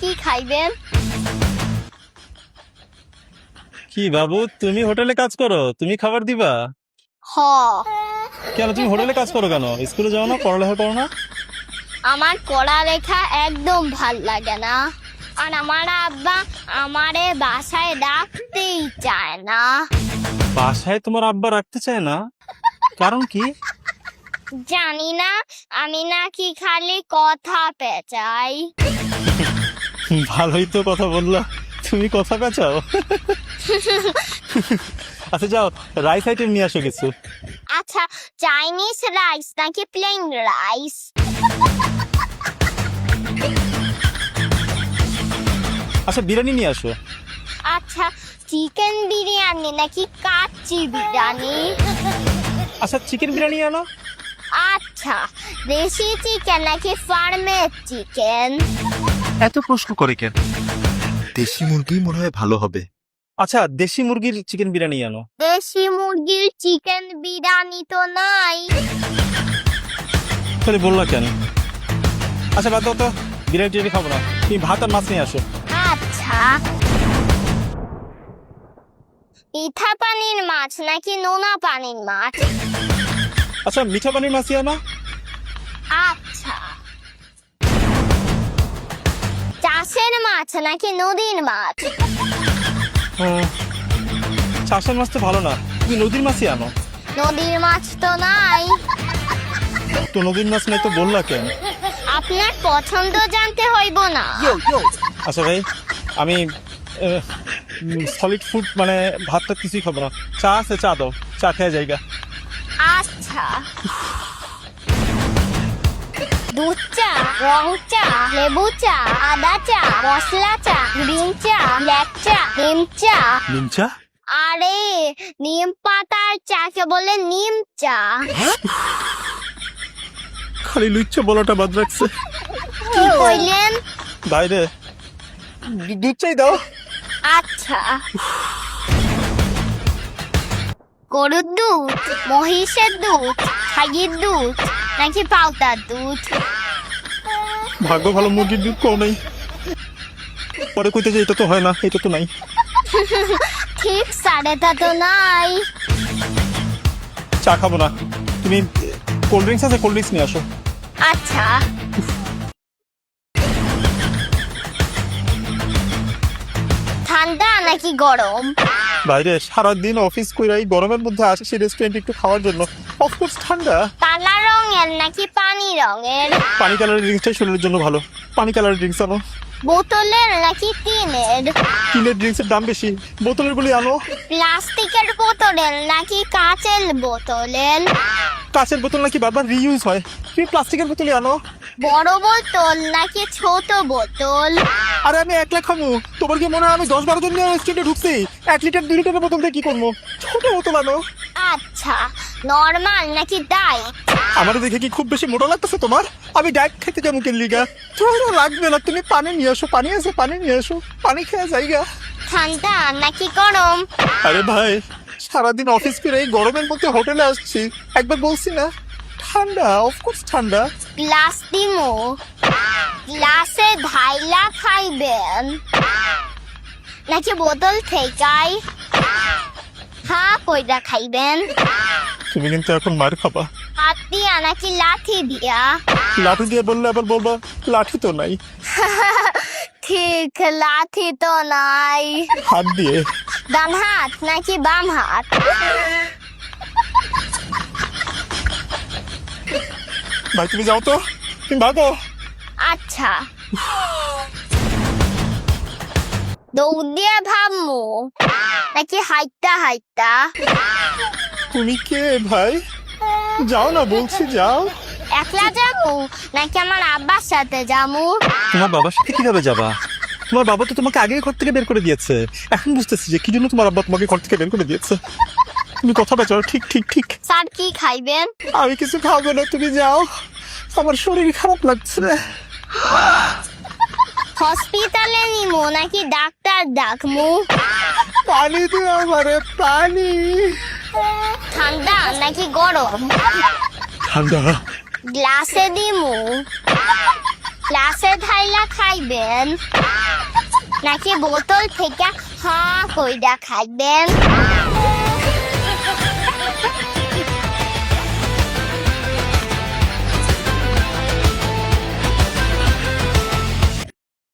কি খাইবেন? কি বাবু, তুমি হোটেলে কাজ করো, তুমি খাবার দিবা? হ, কেন তুমি হোটেলে কাজ করো কেন? স্কুলে যাও না, পড়ালেখা করো না? আমার পড়ালেখা একদম ভাল লাগে না, আর আমার আব্বা আমারে বাসায় রাখতেই চায় না। বাসায় তোমার আব্বা রাখতে চায় না? কারণ কি? জানি না, আমি নাকি খালি কথা পেঁচাই। ভালোই তো কথা বললা, তুমি কথা পেঁচাও। আচ্ছা যাও, রাইস আইটেম নিয়ে আসো কিছু। আচ্ছা, চাইনিজ রাইস নাকি প্লেন রাইস? আচ্ছা বিরিয়ানি নিয়ে আসো। আচ্ছা, চিকেন বিরিয়ানি নাকি কাচ্চি বিরিয়ানি? আচ্ছা চিকেন বিরিয়ানি আনো। আচ্ছা, দেশি চিকেন নাকি ফার্মের চিকেন? এত প্রশ্ন করে কেন? দেশি মুরগি মনে হয় ভালো হবে। আচ্ছা দেশি মুরগির চিকেন বিরিয়ানি আনো। দেশি মুরগির চিকেন বিরিয়ানি তো নাই। তাহলে বললা কেন? আচ্ছা বাদ দাও তো, বিরিয়ানি টিরিয়ানি খাবো না, তুমি ভাত আর মাছ নিয়ে আসো। আচ্ছা, মিঠা পানির মাছ নাকি নোনা পানির মাছ? আচ্ছা মিঠা পানির মাছই আনো। আচ্ছা, চাষের মাছ নাকি নদীর মাছ? চাষের মাছ তো ভালো না, তুমি নদীর মাছই আনো। নদীর মাছ তো নাই। তো নদীর মাছ নাই তো বললা কেন? আপনার পছন্দ জানতে হইব না? আচ্ছা ভাই, আমি সলিড ফুড মানে ভাতটা কিছুই খাবো না, চা আছে চা দাও, চা খেয়ে যাইগা। আচ্ছা, দুধ চা, রং চা, লেবু চা, আদা চা, মশলা চা, গ্রিন চা, ব্ল্যাক চা, নিম চা। নিম চা? আরে, নিম পাতার চাকে বলে নিম চা। খালি লুচ্চা বলাটা বাদ রাখছে। কি কইলেন? বাইরে দুধ চাই দাও। আচ্ছা, গরুর দুধ, মহিষের দুধ, ছাগির দুধ নাকি পাউতার দুধ? ভাগ্য ভালো, মুরগির দুধ কম নেই। পরে কইতে যে এটা তো হয় না, এটা তো নাই। ঠিক সাড়েটা তো নাই। চা খাবো না, তুমি কোল্ড ড্রিঙ্কস আছে, কোল্ড ড্রিঙ্কস নিয়ে আসো। আচ্ছা, ঠান্ডা নাকি গরম? বাইরে সারাদিন অফিস কইরা এই গরমের মধ্যে আসে সেই রেস্টুরেন্টে একটু খাওয়ার জন্য, অফকোর্স ঠান্ডা। কালা রঙের নাকি পানি রঙের? পানি কালারের ড্রিঙ্কসটাই শরীরের জন্য ভালো, পানি কালারের ড্রিঙ্কস আনো। বোতলের নাকি টিনের? টিনের ড্রিঙ্কসের দাম বেশি, বোতলের গুলি আনো। প্লাস্টিকের বোতলের নাকি কাঁচের বোতলের? কাঁচের বোতল নাকি বারবার রিইউজ হয়, তুমি প্লাস্টিকের বোতলে আনো। বড় বোতল নাকি ছোট বোতল? আরে আমি একলা খামু, তোমার কি মনে হয় আমি 10-12 জন নিয়ে রেস্টুরেন্টে ঢুকছি? 1 লিটার 2 লিটারের বোতল দিয়ে কি করবো? ছোট বোতল আনো। আচ্ছা, নরমাল নাকি ডায়েট? আমার দেখে কি খুব বেশি মোটা লাগতেছে তোমার? আমি ডায়েট খেতে যাবো কেন লিগা? তোমার লাগবে না, তুমি পানি নিয়ে আসো, পানি আছে পানি নিয়ে আসো, পানি খেয়ে যাইগা। ঠান্ডা নাকি গরম? আরে ভাই, সারাদিন অফিস করে এই গরমের মধ্যে হোটেলে আসছি, একবার বলছি না ঠান্ডা? অফকোর্স ঠান্ডা। গ্লাস দিমু, গ্লাসে ঢাইলা খাইবেন নাকি বোতল থেকাই হ্যাঁ কইরা খাইবেন? তুমি কিন্তু এখন মার খাবা। হাত দিয়া নাকি লাঠি দিয়া? লাঠি দিয়ে বললে আবার বলবা লাঠি তো নাই। ঠিক, লাঠি তো নাই। হাত দিয়ে। ডান হাত নাকি বাম হাত? ভাই তুমি যাও তো, তুমি ভাগো। আচ্ছা, দৌড় দিয়ে ভাবমু নাকি হাইটা হাইটা? তুমি কে ভাই? যাও না বলছি, যাও। একলা যাবো নাকি আমার আব্বার সাথে যাবো? তোমার বাবার সাথে কিভাবে যাবা? তোমার বাবা তো তোমাকে আগেই ঘর থেকে বের করে দিয়েছে, এখন বুঝতেছি যে কি জন্য তোমার আব্বা তোমাকে ঘর থেকে বের করে দিয়েছে। তুমি কথা বেচাও, ঠিক ঠিক ঠিক। স্যার কি খাইবেন? আমি কিছু খাবো না, তুমি যাও, আমার শরীর খারাপ লাগছে। হসপিটালে নিমু নাকি ডাক্তার ডাকমু? পানি দিও আমারে, পানি। ঠান্ডা নাকি গরম? ঠান্ডা। গ্লাসে দিমু গ্লাসে ঢাইলা খাইবেন নাকি বোতল থেকে হা কইরা খাইবেন?